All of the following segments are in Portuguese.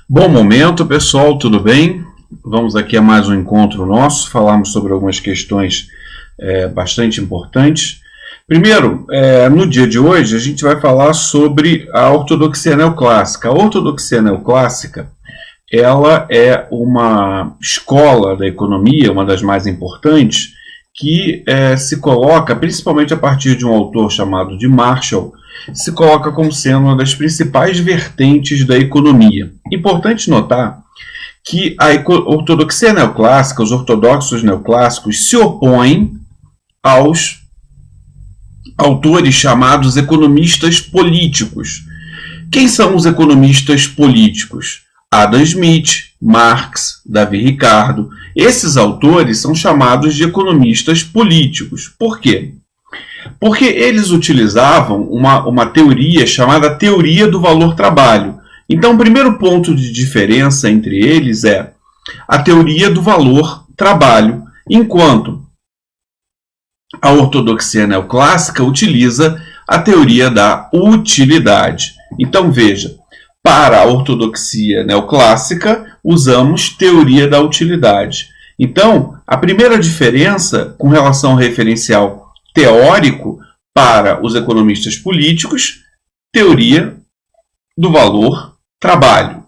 Bom momento, pessoal, tudo bem? Vamos aqui a mais um encontro nosso, falarmos sobre algumas questões bastante importantes. Primeiro, no dia de hoje, a gente vai falar sobre a ortodoxia neoclássica. A ortodoxia neoclássica, ela é uma escola da economia, uma das mais importantes, que se coloca, principalmente a partir de um autor chamado de Marshall, se coloca como sendo uma das principais vertentes da economia. Importante notar que a ortodoxia neoclássica, os ortodoxos neoclássicos, se opõem aos autores chamados economistas políticos. Quem são os economistas políticos? Adam Smith, Marx, Davi Ricardo. Esses autores são chamados de economistas políticos. Por quê? Porque eles utilizavam uma teoria chamada teoria do valor-trabalho. Então, o primeiro ponto de diferença entre eles é a teoria do valor-trabalho, enquanto a ortodoxia neoclássica utiliza a teoria da utilidade. Então, veja, para a ortodoxia neoclássica, usamos teoria da utilidade. Então, a primeira diferença com relação ao referencial teórico para os economistas políticos, teoria do valor-trabalho.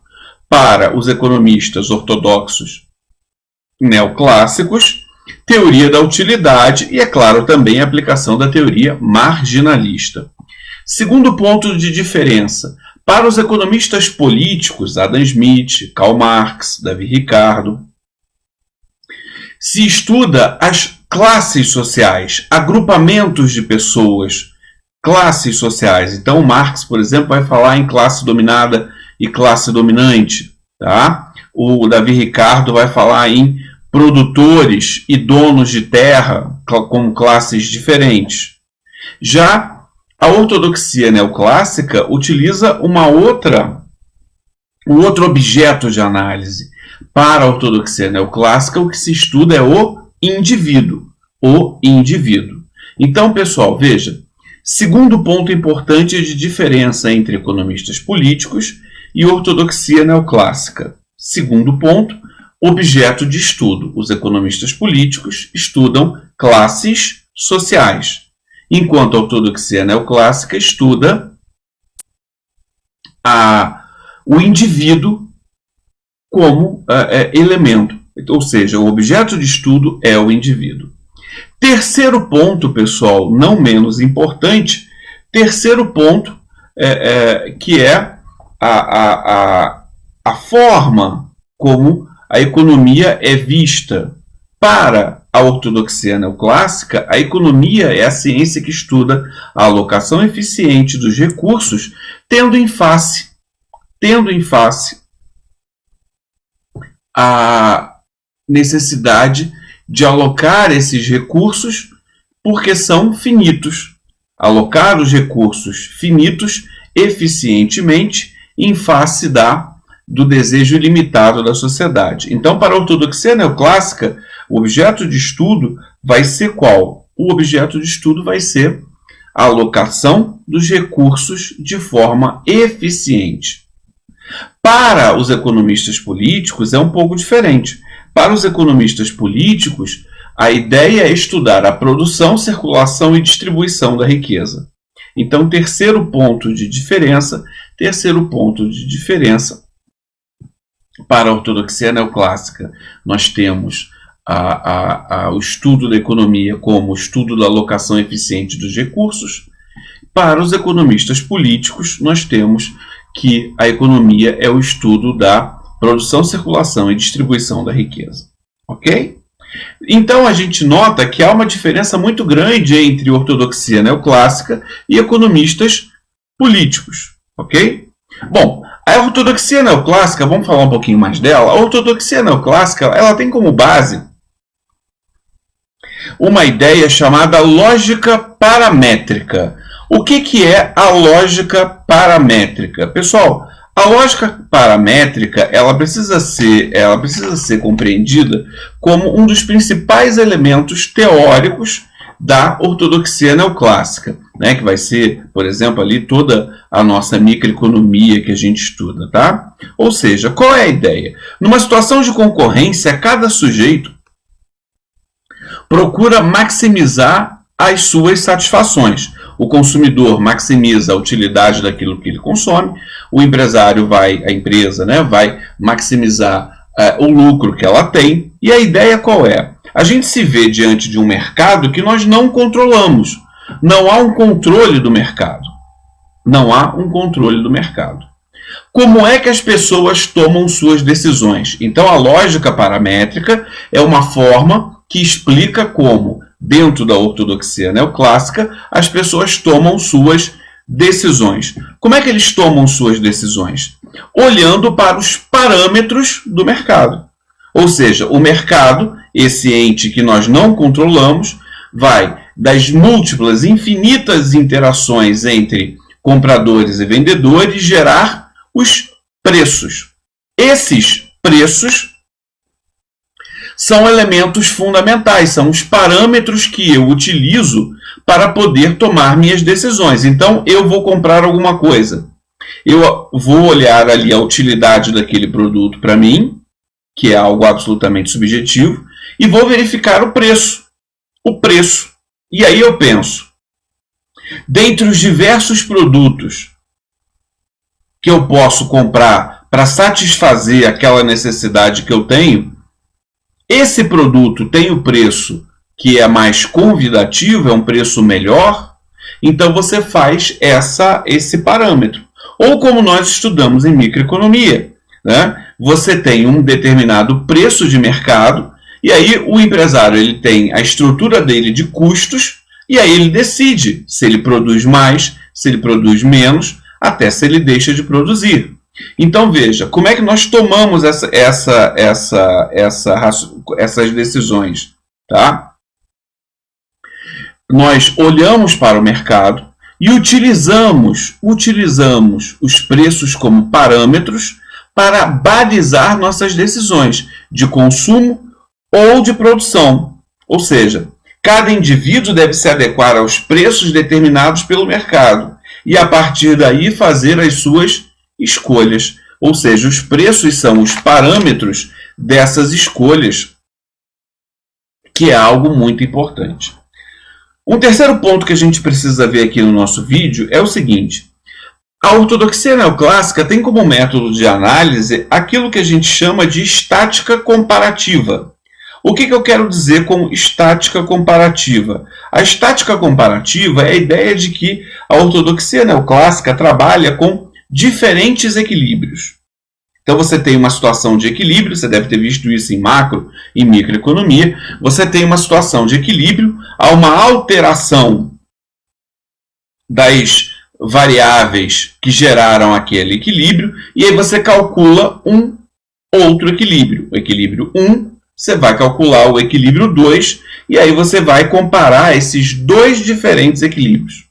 Para os economistas ortodoxos neoclássicos, teoria da utilidade e, é claro, também a aplicação da teoria marginalista. Segundo ponto de diferença, para os economistas políticos, Adam Smith, Karl Marx, Davi Ricardo, se estuda as classes sociais, agrupamentos de pessoas, classes sociais. Então, Marx, por exemplo, vai falar em classe dominada e classe dominante. Tá? O Davi Ricardo vai falar em produtores e donos de terra como classes diferentes. Já a ortodoxia neoclássica utiliza um outro objeto de análise. Para a ortodoxia neoclássica, o que se estuda é o indivíduo. O indivíduo. Então, pessoal, veja. Segundo ponto importante de diferença entre economistas políticos e ortodoxia neoclássica. Segundo ponto, objeto de estudo. Os economistas políticos estudam classes sociais, enquanto a ortodoxia neoclássica estuda o indivíduo como elemento. Ou seja, o objeto de estudo é o indivíduo. Terceiro ponto, pessoal, não menos importante, terceiro ponto que é a forma como a economia é vista. Para a ortodoxia neoclássica, a economia é a ciência que estuda a alocação eficiente dos recursos, tendo em face a necessidade de alocar esses recursos porque são finitos. Alocar os recursos finitos eficientemente em face do desejo ilimitado da sociedade. Então, para a ortodoxia neoclássica, o objeto de estudo vai ser qual? O objeto de estudo vai ser a alocação dos recursos de forma eficiente. Para os economistas políticos é um pouco diferente. Para os economistas políticos, a ideia é estudar a produção, circulação e distribuição da riqueza. Então, terceiro ponto de diferença para a ortodoxia neoclássica, nós temos o estudo da economia como o estudo da alocação eficiente dos recursos. Para os economistas políticos, nós temos que a economia é o estudo da produção, circulação e distribuição da riqueza. Ok? Então, a gente nota que há uma diferença muito grande entre ortodoxia neoclássica e economistas políticos. Ok? Bom, a ortodoxia neoclássica, vamos falar um pouquinho mais dela. A ortodoxia neoclássica, ela tem como base uma ideia chamada lógica paramétrica. O que é a lógica paramétrica? Pessoal, a lógica paramétrica ela precisa ser compreendida como um dos principais elementos teóricos da ortodoxia neoclássica. né, que vai ser, por exemplo, ali toda a nossa microeconomia que a gente estuda, tá? Ou seja, qual é a ideia? Numa situação de concorrência, cada sujeito procura maximizar as suas satisfações. O consumidor maximiza a utilidade daquilo que ele consome, o empresário a empresa, né, vai maximizar o lucro que ela tem. E a ideia qual é? A gente se vê diante de um mercado que nós não controlamos. Não há um controle do mercado. Não há um controle do mercado. Como é que as pessoas tomam suas decisões? Então, a lógica paramétrica é uma forma que explica como, dentro da ortodoxia neoclássica, as pessoas tomam suas decisões. Como é que eles tomam suas decisões? Olhando para os parâmetros do mercado. Ou seja, o mercado, esse ente que nós não controlamos, vai das múltiplas, infinitas interações entre compradores e vendedores gerar os preços. Esses preços são elementos fundamentais, são os parâmetros que eu utilizo para poder tomar minhas decisões. Então, eu vou comprar alguma coisa. Eu vou olhar ali a utilidade daquele produto para mim, que é algo absolutamente subjetivo, e vou verificar o preço. O preço. E aí eu penso, dentre os diversos produtos que eu posso comprar para satisfazer aquela necessidade que eu tenho, esse produto tem o preço que é mais convidativo, é um preço melhor, então você faz esse parâmetro. Ou como nós estudamos em microeconomia, né? Você tem um determinado preço de mercado, e aí o empresário ele tem a estrutura dele de custos, e aí ele decide se ele produz mais, se ele produz menos, até se ele deixa de produzir. Então veja, como é que nós tomamos essas decisões, tá? Nós olhamos para o mercado e utilizamos os preços como parâmetros para balizar nossas decisões de consumo ou de produção. Ou seja, cada indivíduo deve se adequar aos preços determinados pelo mercado e, a partir daí, fazer as suas escolhas. Ou seja, os preços são os parâmetros dessas escolhas, que é algo muito importante. Um terceiro ponto que a gente precisa ver aqui no nosso vídeo é o seguinte: a ortodoxia neoclássica tem como método de análise aquilo que a gente chama de estática comparativa. O que eu quero dizer com estática comparativa? A estática comparativa é a ideia de que a ortodoxia neoclássica trabalha com diferentes equilíbrios. Então você tem uma situação de equilíbrio, você deve ter visto isso em macro e microeconomia. Você tem uma situação de equilíbrio, há uma alteração das variáveis que geraram aquele equilíbrio, e aí você calcula um outro equilíbrio. O equilíbrio 1, você vai calcular o equilíbrio 2, e aí você vai comparar esses dois diferentes equilíbrios.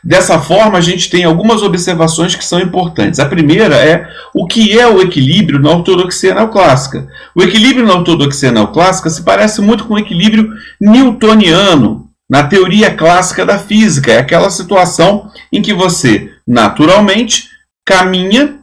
Dessa forma, a gente tem algumas observações que são importantes. A primeira é o que é o equilíbrio na ortodoxia neoclássica. O equilíbrio na ortodoxia neoclássica se parece muito com o equilíbrio newtoniano na teoria clássica da física. É aquela situação em que você, naturalmente, caminha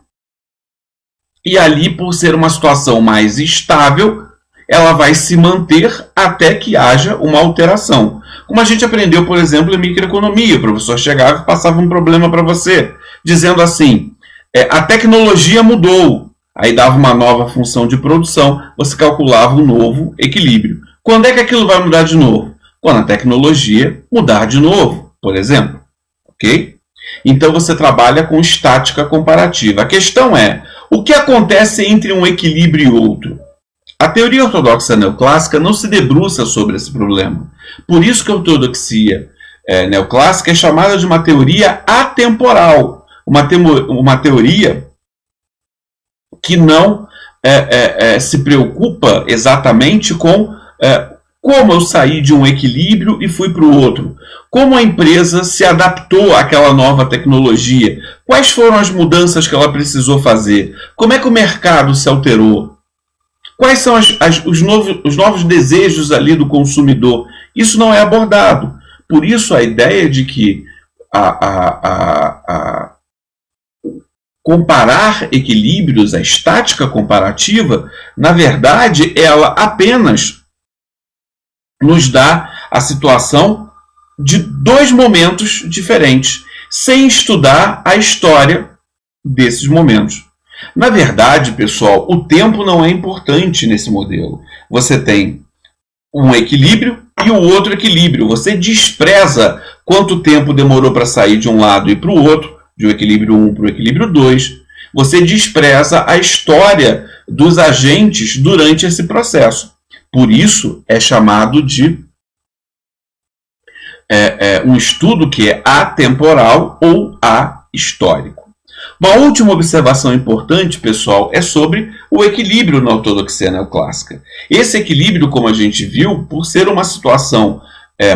e ali, por ser uma situação mais estável, ela vai se manter até que haja uma alteração. Como a gente aprendeu, por exemplo, em microeconomia. O professor chegava e passava um problema para você, dizendo assim, a tecnologia mudou, aí dava uma nova função de produção, você calculava um novo equilíbrio. Quando é que aquilo vai mudar de novo? Quando a tecnologia mudar de novo, por exemplo. Ok? Então você trabalha com estática comparativa. A questão é, o que acontece entre um equilíbrio e outro? A teoria ortodoxa neoclássica não se debruça sobre esse problema. Por isso que a ortodoxia neoclássica é chamada de uma teoria atemporal. Uma teoria que não se preocupa exatamente com como eu saí de um equilíbrio e fui para o outro. Como a empresa se adaptou àquela nova tecnologia. Quais foram as mudanças que ela precisou fazer. Como é que o mercado se alterou. Quais são os novos desejos ali do consumidor? Isso não é abordado. Por isso a ideia de que comparar equilíbrios, a estática comparativa, na verdade, ela apenas nos dá a situação de dois momentos diferentes, sem estudar a história desses momentos. Na verdade, pessoal, o tempo não é importante nesse modelo. Você tem um equilíbrio e o outro equilíbrio. Você despreza quanto tempo demorou para sair de um lado e para o outro, de um equilíbrio 1 para o equilíbrio 2. Você despreza a história dos agentes durante esse processo. Por isso é chamado de um estudo que é atemporal ou ahistórico. Uma última observação importante, pessoal, é sobre o equilíbrio na ortodoxia neoclássica. Esse equilíbrio, como a gente viu, por ser uma situação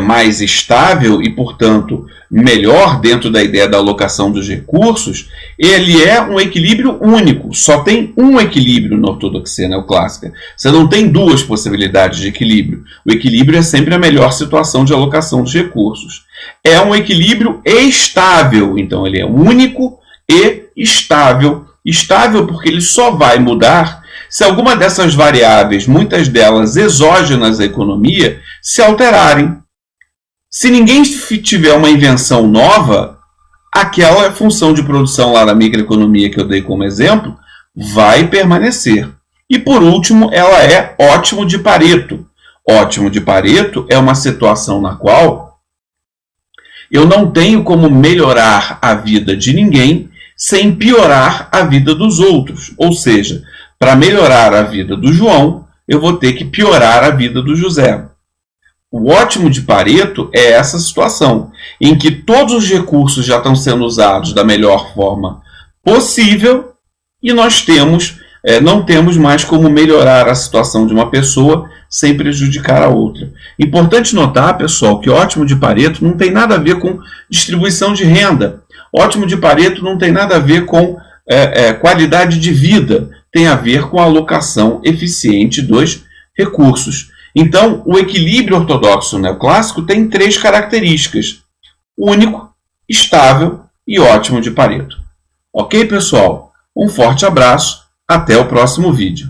mais estável e, portanto, melhor dentro da ideia da alocação dos recursos, ele é um equilíbrio único. Só tem um equilíbrio na ortodoxia neoclássica. Você não tem duas possibilidades de equilíbrio. O equilíbrio é sempre a melhor situação de alocação dos recursos. É um equilíbrio estável, então ele é único e estável. Estável porque ele só vai mudar se alguma dessas variáveis, muitas delas exógenas à economia, se alterarem. Se ninguém tiver uma invenção nova, aquela função de produção lá da microeconomia que eu dei como exemplo vai permanecer. E por último, ela é ótimo de Pareto. Ótimo de Pareto é uma situação na qual eu não tenho como melhorar a vida de ninguém sem piorar a vida dos outros. Ou seja, para melhorar a vida do João, eu vou ter que piorar a vida do José. O ótimo de Pareto é essa situação, em que todos os recursos já estão sendo usados da melhor forma possível e nós não temos mais como melhorar a situação de uma pessoa sem prejudicar a outra. Importante notar, pessoal, que o ótimo de Pareto não tem nada a ver com distribuição de renda. O ótimo de Pareto não tem nada a ver com qualidade de vida, tem a ver com a alocação eficiente dos recursos. Então, o equilíbrio ortodoxo neoclássico tem três características: único, estável e ótimo de Pareto. Ok, pessoal? Um forte abraço, até o próximo vídeo.